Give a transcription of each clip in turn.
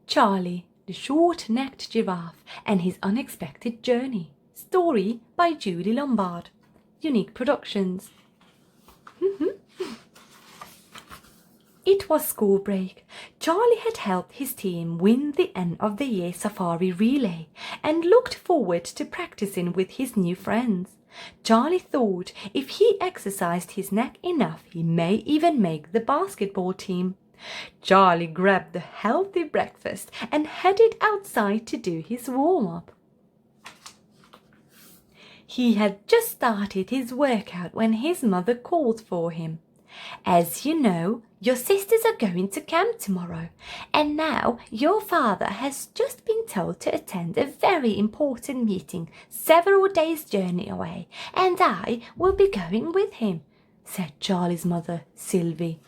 Charlie, the Short-Necked Giraffe and His Unexpected Journey. Story by Judy Lombard. You-nique Productions. It was school break. Charlie had helped his team win the end of the year safari relay and looked forward to practicing with his new friends. Charlie thought if he exercised his neck enough, he may even make the basketball team. Charlie grabbed the healthy breakfast and headed outside to do his warm-up. He had just started his workout when his mother called for him. "As you know, your sisters are going to camp tomorrow, and now your father has just been told to attend a very important meeting several days' journey away, and I will be going with him," said Charlie's mother, Sylvie.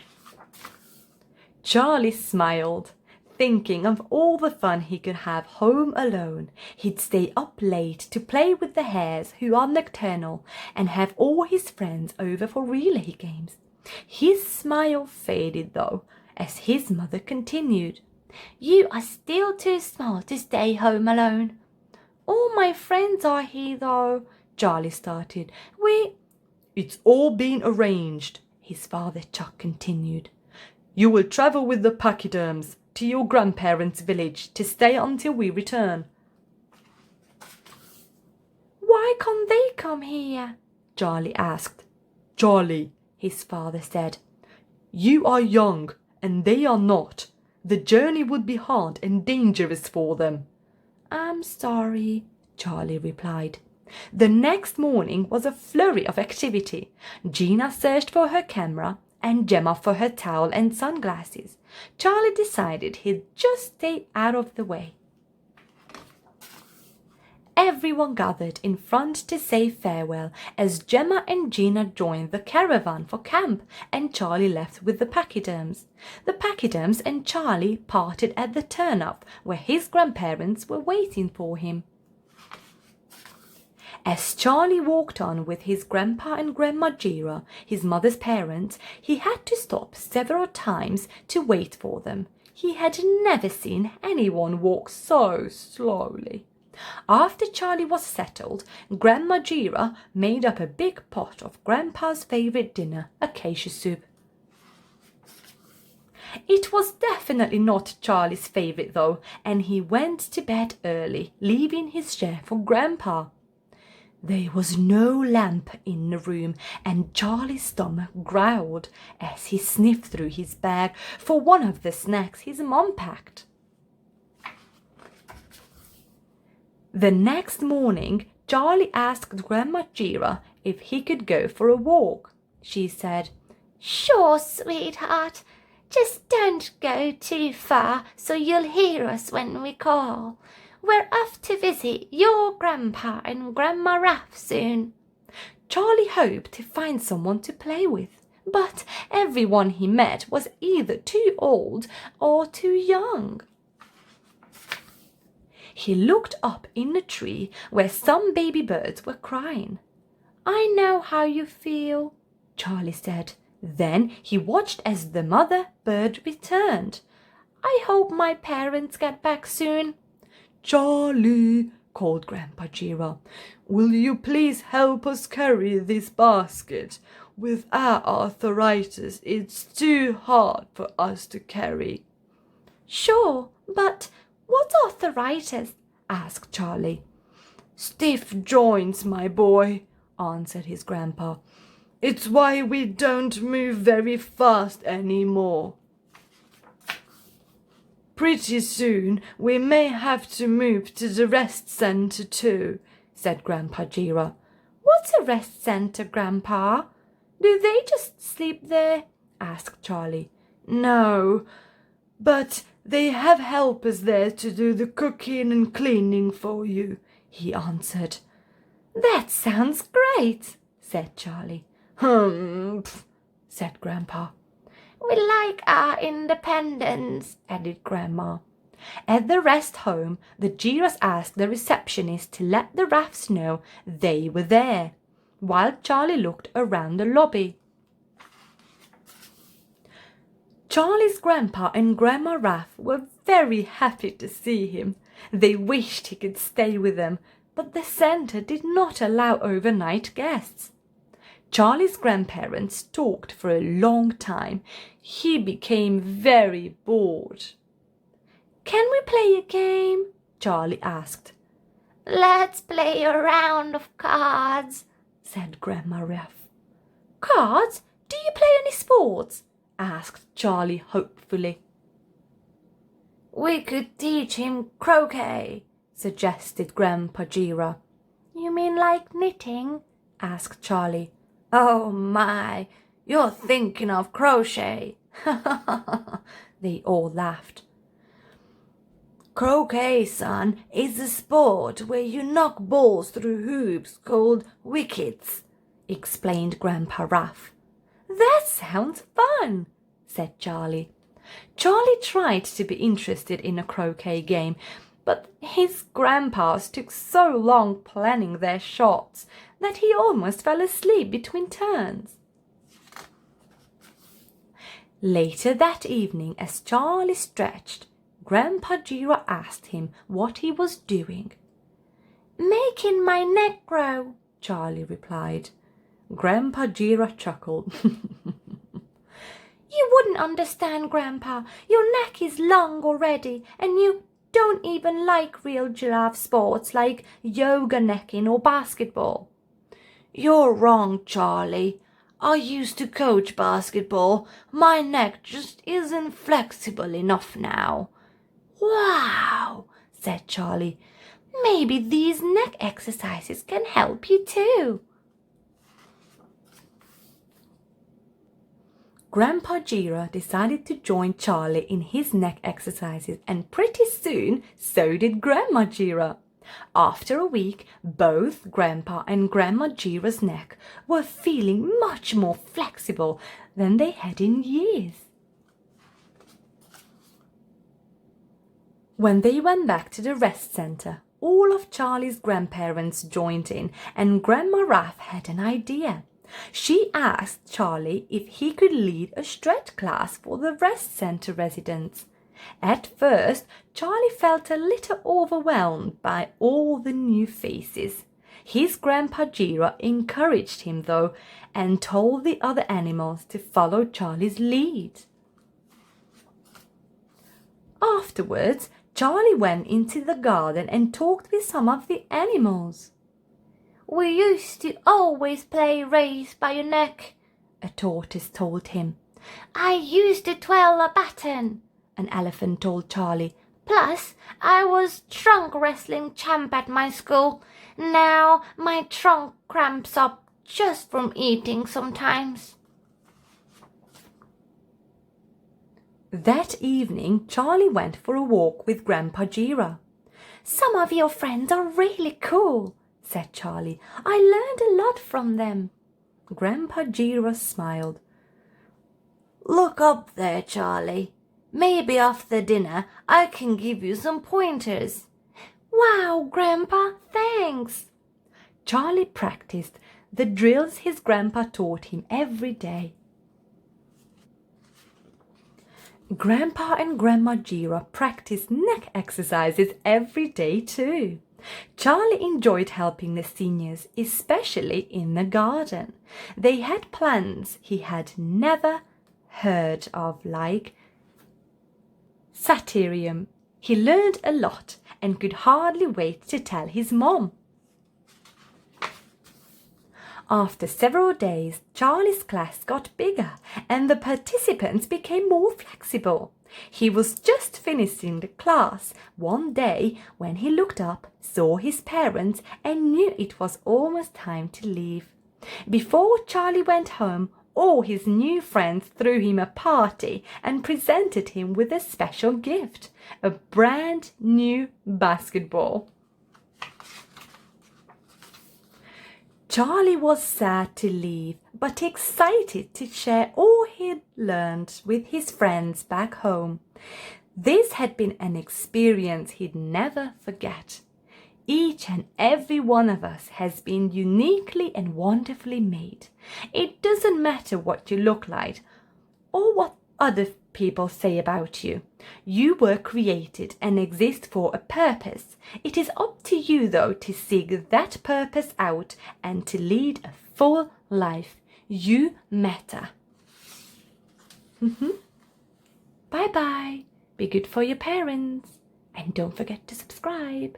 Charlie smiled, thinking of all the fun he could have home alone. He'd stay up late to play with the hares who are nocturnal and have all his friends over for relay games. His smile faded though, as his mother continued. "You are still too small to stay home alone." "All my friends are here though," Charlie started. "It's all been arranged," his father Chuck continued. "You will travel with the pachyderms to your grandparents' village to stay until we return." "Why can't they come here?" Charlie asked. "Charlie," his father said, "you are young and they are not. The journey would be hard and dangerous for them." "I'm sorry," Charlie replied. The next morning was a flurry of activity. Gina searched for her camera and Gemma for her towel and sunglasses. Charlie decided he'd just stay out of the way. Everyone gathered in front to say farewell as Gemma and Gina joined the caravan for camp and Charlie left with the pachyderms. The pachyderms and Charlie parted at the turnoff where his grandparents were waiting for him. As Charlie walked on with his grandpa and grandma Gira, his mother's parents, he had to stop several times to wait for them. He had never seen anyone walk so slowly. After Charlie was settled, Grandma Gira made up a big pot of Grandpa's favorite dinner, acacia soup. It was definitely not Charlie's favorite though, and he went to bed early, leaving his share for Grandpa. There was no lamp in the room, and Charlie's stomach growled as he sniffed through his bag for one of the snacks his mom packed. The next morning, Charlie asked Grandma Gira if he could go for a walk. She said, "Sure, sweetheart. Just don't go too far so you'll hear us when we call. We're off to visit your grandpa and Grandma Raph soon." Charlie hoped to find someone to play with, but everyone he met was either too old or too young. He looked up in the tree where some baby birds were crying. "I know how you feel," Charlie said. Then he watched as the mother bird returned. "I hope my parents get back soon." "Charlie," called Grandpa Gira, "will you please help us carry this basket? With our arthritis, it's too hard for us to carry." "Sure, but what's arthritis?" asked Charlie. "Stiff joints, my boy," answered his grandpa. "It's why we don't move very fast anymore. Pretty soon we may have to move to the rest center too," said Grandpa Gira. "What's a rest center, Grandpa? Do they just sleep there?" asked Charlie. "No, but they have helpers there to do the cooking and cleaning for you," he answered. "That sounds great," said Charlie. "Humph," said Grandpa. "We like our independence," added Grandma. At the rest home, the Giras asked the receptionist to let the Raffs know they were there, while Charlie looked around the lobby. Charlie's grandpa and Grandma Raph were very happy to see him. They wished he could stay with them, but the center did not allow overnight guests. Charlie's grandparents talked for a long time. He became very bored. "Can we play a game?" Charlie asked. "Let's play a round of cards," said Grandma Raph. "Cards? Do you play any sports?" asked Charlie hopefully. "We could teach him croquet," suggested Grandpa Giraffe. "You mean like knitting?" asked Charlie. "Oh my, you're thinking of crochet." They all laughed. "Croquet, son, is a sport where you knock balls through hoops called wickets," explained Grandpa Raph. "That sounds fun," said Charlie. Charlie tried to be interested in a croquet game, but his grandpas took so long planning their shots that he almost fell asleep between turns. Later that evening, as Charlie stretched, Grandpa Giraffe asked him what he was doing. "Making my neck grow," Charlie replied. Grandpa Giraffe chuckled. "You wouldn't understand, Grandpa. Your neck is long already, and you don't even like real giraffe sports like yoga necking or basketball." "You're wrong, Charlie. I used to coach basketball. My neck just isn't flexible enough now." "Wow," said Charlie. "Maybe these neck exercises can help you too." Grandpa Giraffe decided to join Charlie in his neck exercises, and pretty soon so did Grandma Giraffe. After a week, both Grandpa and Grandma Giraffe's neck were feeling much more flexible than they had in years. When they went back to the rest center, all of Charlie's grandparents joined in, and Grandma Raph had an idea. She asked Charlie if he could lead a stretch class for the rest center residents. At first, Charlie felt a little overwhelmed by all the new faces. His Grandpa Giraffe encouraged him though, and told the other animals to follow Charlie's lead. Afterwards, Charlie went into the garden and talked with some of the animals. "We used to always play race by your neck," a tortoise told him. "I used to twirl a baton," an elephant told Charlie. "Plus, I was trunk wrestling champ at my school. Now my trunk cramps up just from eating sometimes." That evening, Charlie went for a walk with Grandpa Giraffe. "Some of your friends are really cool," said Charlie. "I learned a lot from them." Grandpa Giraffe smiled. "Look up there, Charlie. Maybe after dinner I can give you some pointers." "Wow, Grandpa, thanks." Charlie practiced the drills his grandpa taught him every day. Grandpa and Grandma Giraffe practiced neck exercises every day too. Charlie enjoyed helping the seniors, especially in the garden. They had plants he had never heard of, like Satyrium. He learned a lot and could hardly wait to tell his mom. After several days, Charlie's class got bigger and the participants became more flexible. He was just finishing the class one day when he looked up, saw his parents, and knew it was almost time to leave. Before Charlie went home, all his new friends threw him a party and presented him with a special gift, a brand new basketball. Charlie was sad to leave, but excited to share all he'd learned with his friends back home. This had been an experience he'd never forget. Each and every one of us has been uniquely and wonderfully made. It doesn't matter what you look like or what other people say about you. You were created and exist for a purpose. It is up to you, though, to seek that purpose out and to lead a full life. You matter. Bye-bye. Be good for your parents. And don't forget to subscribe.